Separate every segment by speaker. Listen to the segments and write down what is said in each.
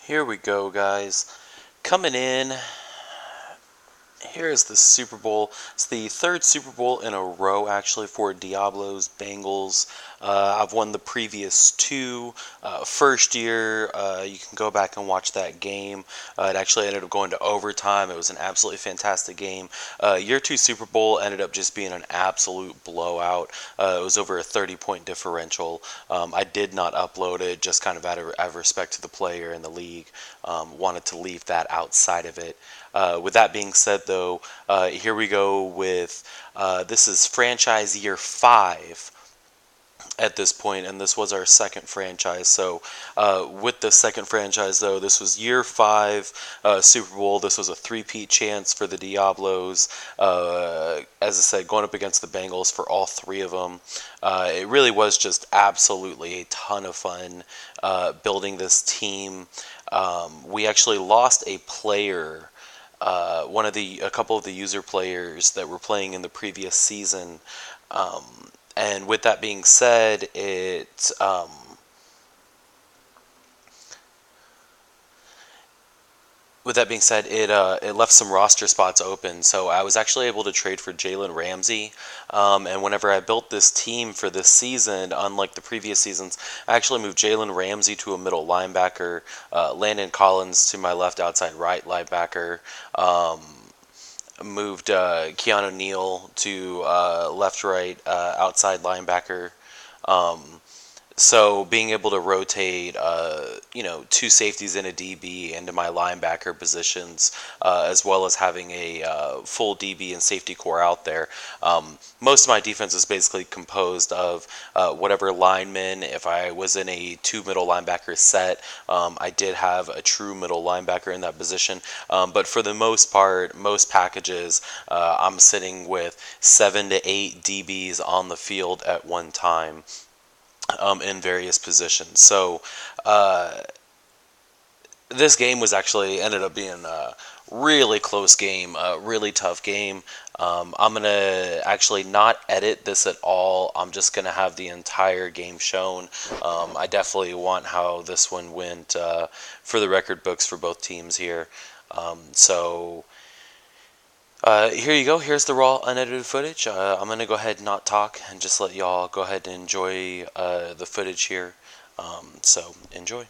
Speaker 1: Here we go, guys. Coming in, here is the Super Bowl. It's the third Super Bowl in a row, actually, for Diablo's Bengals. I've won the previous two. First year, you can go back and watch that game. It actually ended up going to overtime. It was an absolutely fantastic game. Year two Super Bowl ended up just being an absolute blowout. It was over a 30-point differential. I did not upload it, just kind of out of respect to the player and the league. Wanted to leave that outside of it. With that being said, though, here we go with this is franchise year 5 at this point, and this was our second franchise. So, with the second franchise, though, this was year 5 Super Bowl. This was a three-peat chance for the Diablos. As I said, going up against the Bengals for all three of them. It really was just absolutely a ton of fun building this team. We actually lost a player. A couple of the user players that were playing in the previous season. And with that being said, it left some roster spots open. So I was actually able to trade for Jalen Ramsey. And whenever I built this team for this season, unlike the previous seasons, I actually moved Jalen Ramsey to a middle linebacker, Landon Collins to my left outside right linebacker. Moved Keanu Neal to left right outside linebacker. So being able to rotate, two safeties and a DB into my linebacker positions, as well as having a full DB and safety core out there. Most of my defense is basically composed of whatever linemen. If I was in a two middle linebacker set, I did have a true middle linebacker in that position. But for the most part, most packages, I'm sitting with 7 to 8 DBs on the field at one time. In various positions. So this game was actually ended up being a really close game, a really tough game. I'm gonna actually not edit this at all. I'm just gonna have the entire game shown. I definitely want how this one went for the record books for both teams here. So here you go. Here's the raw, unedited footage. I'm going to go ahead and not talk and just let y'all go ahead and enjoy the footage here. So, enjoy.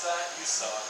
Speaker 1: that? You suck.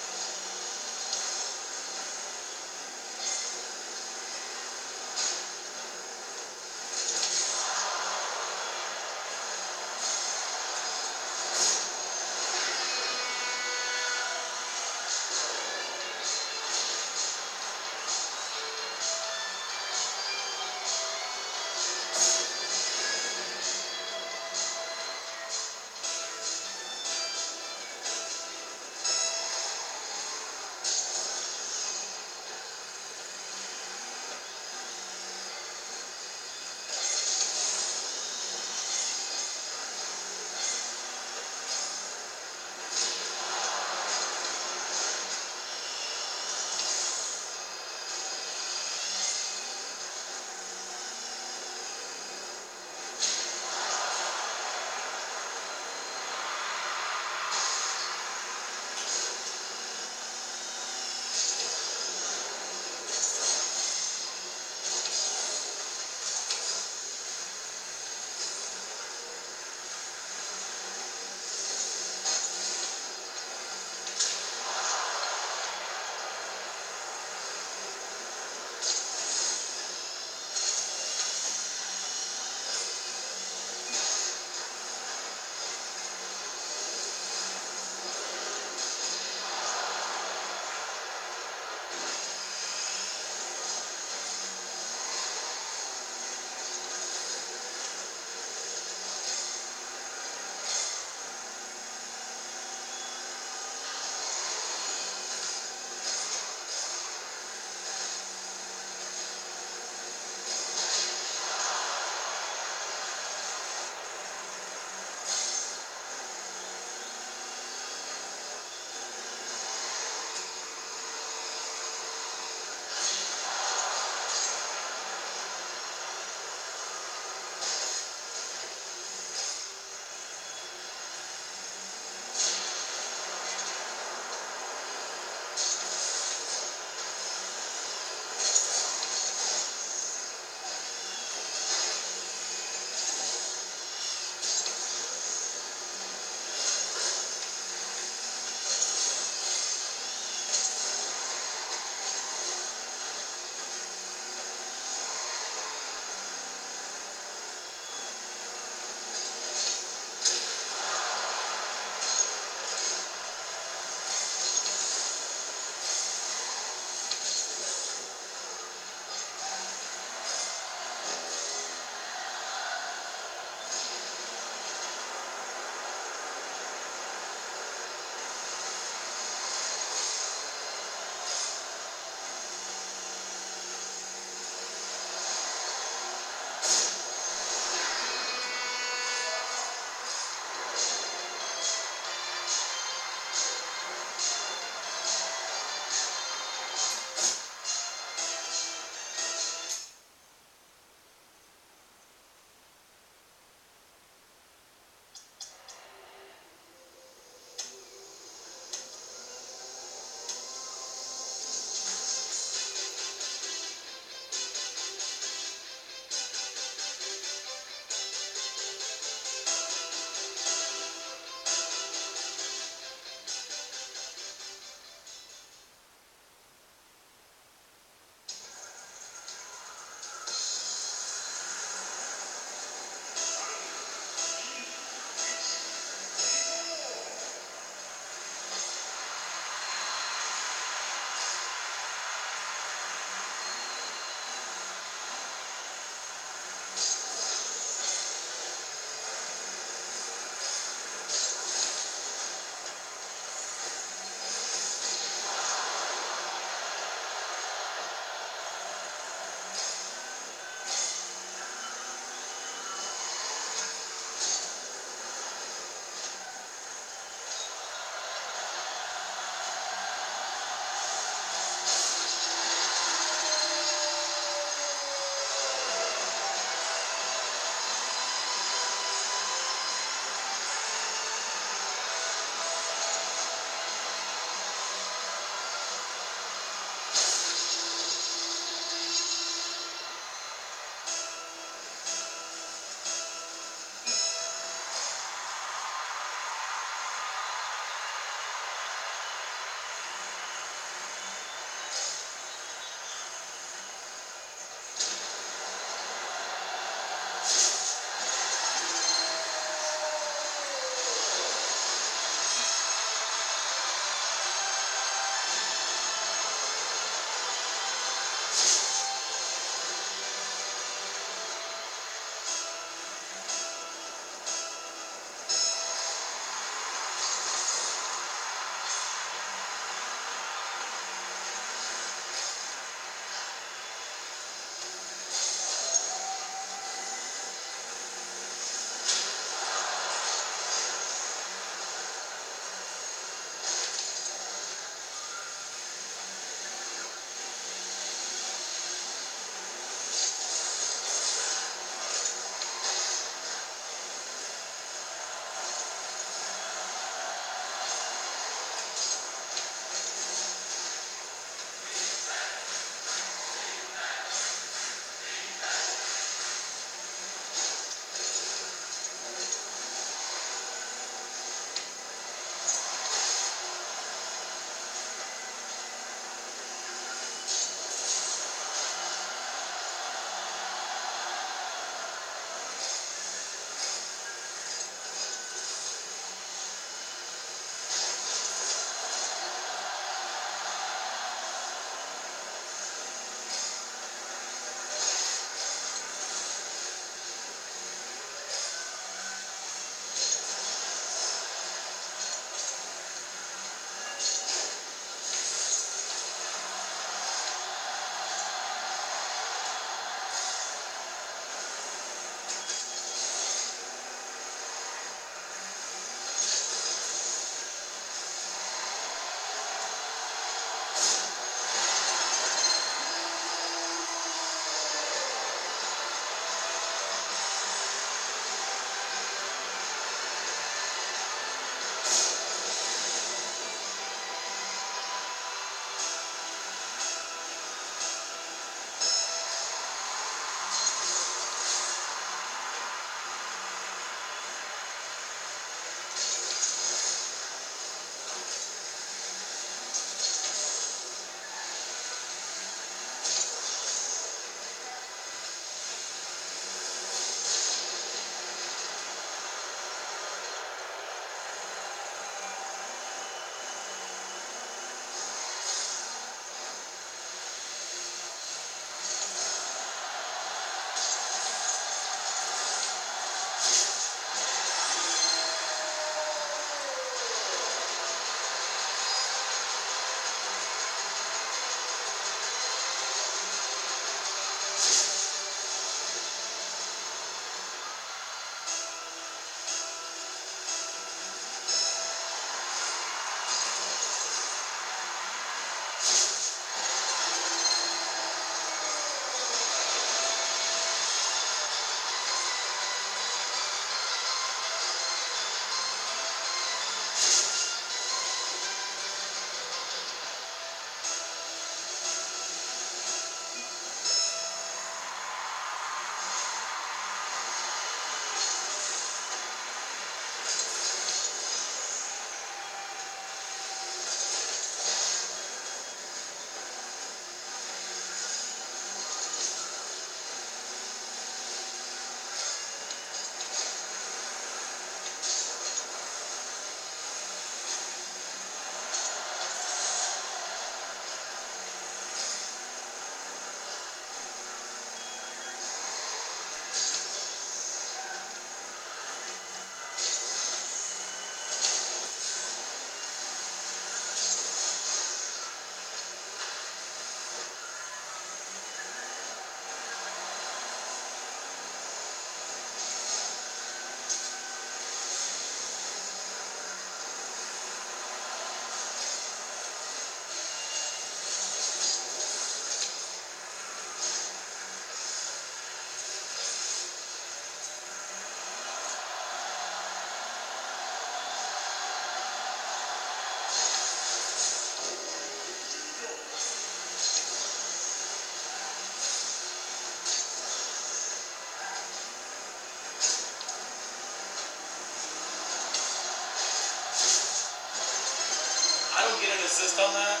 Speaker 1: assist on that?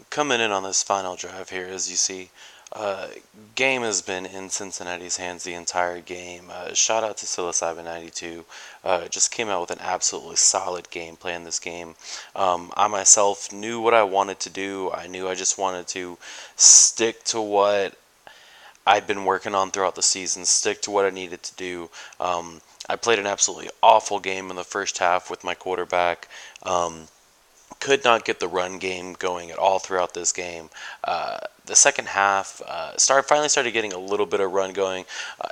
Speaker 1: Coming in on this final drive here, as you see, uh, game has been in Cincinnati's hands the entire game. Shout out to Psilocybin92. Just came out with an absolutely solid game playing this game. I myself knew what I wanted to do. I knew I just wanted to stick to what I'd been working on throughout the season, stick to what I needed to do. I played an absolutely awful game in the first half with my quarterback. Could not get the run game going at all throughout this game. The second half finally started getting a little bit of run going.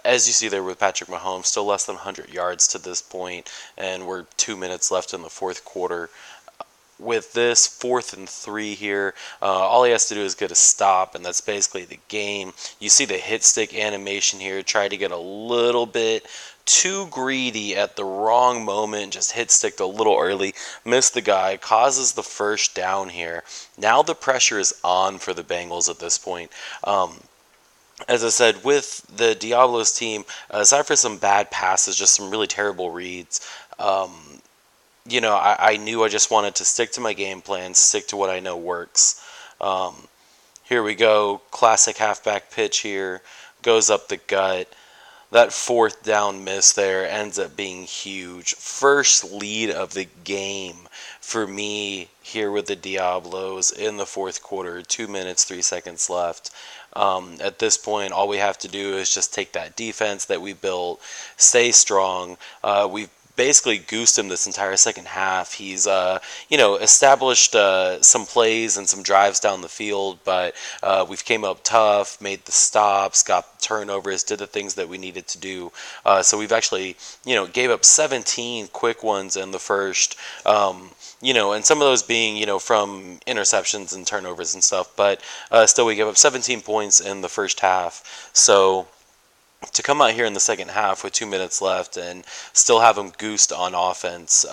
Speaker 1: As you see there with Patrick Mahomes, still less than 100 yards to this point, and we're 2 minutes left in the fourth quarter. With this 4th and 3 here, all he has to do is get a stop, and that's basically the game. You see the hit stick animation here, try to get a little bit too greedy at the wrong moment, just hit sticked a little early, missed the guy, causes the first down here. Now the pressure is on for the Bengals at this point. As I said, with the Diablos team, aside for some bad passes, just some really terrible reads, I knew I just wanted to stick to my game plan, stick to what I know works. Here we go, classic halfback pitch here, goes up the gut. That 4th down miss there ends up being huge. First lead of the game for me here with the Diablos in the fourth quarter. 2 minutes, 3 seconds left. At this point, all we have to do is just take that defense that we built, stay strong. We've basically goosed him this entire second half. He's, established some plays and some drives down the field, but we've came up tough, made the stops, got turnovers, did the things that we needed to do. So we've actually, gave up 17 quick ones in the first. And some of those being, from interceptions and turnovers and stuff, but still we gave up 17 points in the first half. So to come out here in the second half with 2 minutes left and still have them goosed on offense,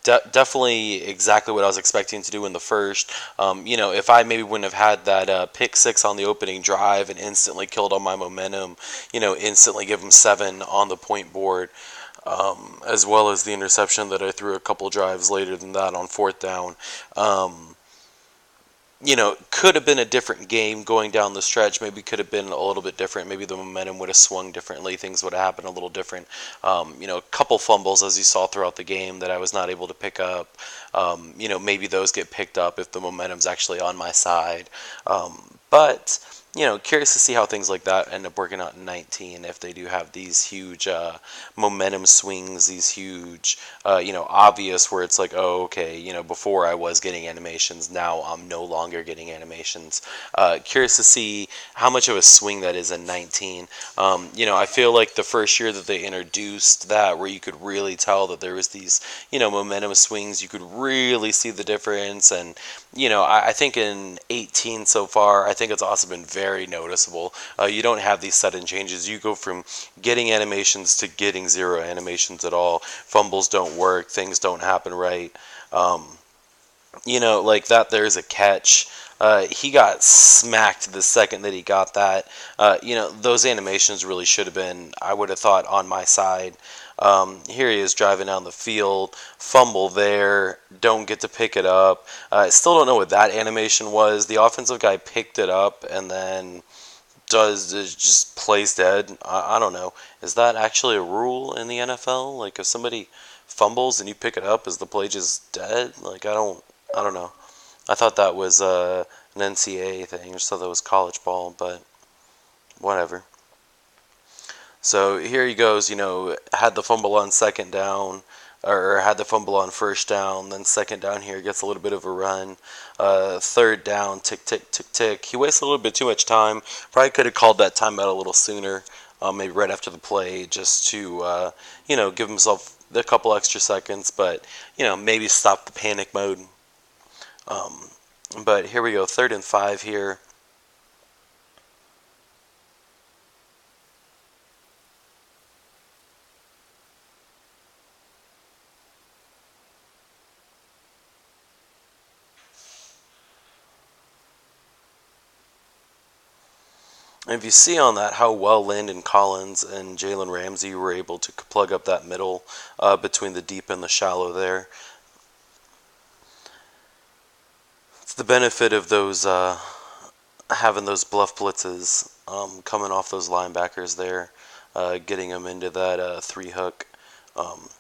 Speaker 1: definitely exactly what I was expecting to do in the first. If I maybe wouldn't have had that pick six on the opening drive and instantly killed all my momentum, instantly give them 7 on the point board, as well as the interception that I threw a couple drives later than that on 4th down. Could have been a different game going down the stretch. Maybe could have been a little bit different. Maybe the momentum would have swung differently. Things would have happened a little different. A couple fumbles, as you saw throughout the game, that I was not able to pick up. Maybe those get picked up if the momentum's actually on my side. But curious to see how things like that end up working out in 19 if they do have these huge momentum swings, these huge, obvious where it's like, oh, okay, before I was getting animations, now I'm no longer getting animations. Curious to see how much of a swing that is in 19. I feel like the first year that they introduced that, where you could really tell that there was these, momentum swings, you could really see the difference. And, I think in 18 so far, I think it's also been very noticeable. You don't have these sudden changes. You go from getting animations to getting zero animations at all. Fumbles don't work. Things don't happen right. Um, like that, there's a catch. He got smacked the second that he got that. Those animations really should have been, I would have thought, on my side. Here he is driving down the field, fumble there, don't get to pick it up. I still don't know what that animation was. The offensive guy picked it up and then just plays dead. I don't know. Is that actually a rule in the NFL? Like if somebody fumbles and you pick it up, is the play just dead? Like I don't know. I thought that was an NCAA thing. I just thought that was college ball, but whatever. So here he goes, had the fumble on second down, or had the fumble on first down, then second down here, gets a little bit of a run. Third down, tick, tick, tick, tick. He wasted a little bit too much time. Probably could have called that timeout a little sooner, maybe right after the play, just to, give himself a couple extra seconds, but, maybe stop the panic mode. Um, but here we go, 3rd and 5 here. And if you see on that how well Landon Collins and Jalen Ramsey were able to plug up that middle between the deep and the shallow there, it's the benefit of those having those bluff blitzes coming off those linebackers there, getting them into that 3 hook. Um,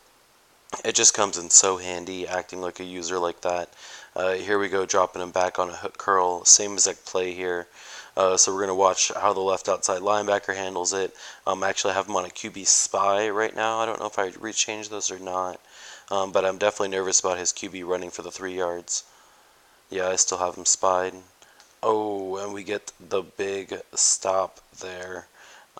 Speaker 1: it just comes in so handy acting like a user like that. Here we go, dropping him back on a hook curl. Same exact play here. So we're going to watch how the left outside linebacker handles it. Actually, I have him on a QB spy right now. I don't know if I rechange those or not. But I'm definitely nervous about his QB running for the 3 yards. Yeah, I still have him spied. Oh, and we get the big stop there.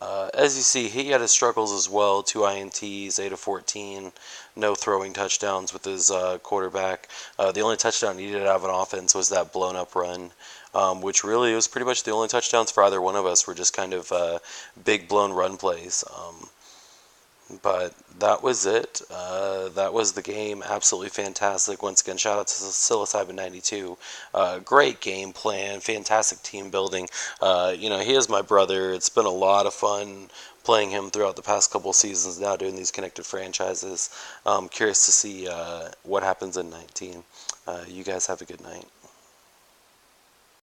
Speaker 1: As you see, he had his struggles as well. 2 INTs, 8 of 14, no throwing touchdowns with his quarterback. The only touchdown he did have on offense was that blown up run, which really was pretty much the only touchdowns for either one of us were just kind of big blown run plays. But that was it. That was the game. Absolutely fantastic. Once again, shout out to Psilocybin 92. Great game plan. Fantastic team building. He is my brother. It's been a lot of fun playing him throughout the past couple seasons now doing these connected franchises. Curious to see what happens in 19. You guys have a good night.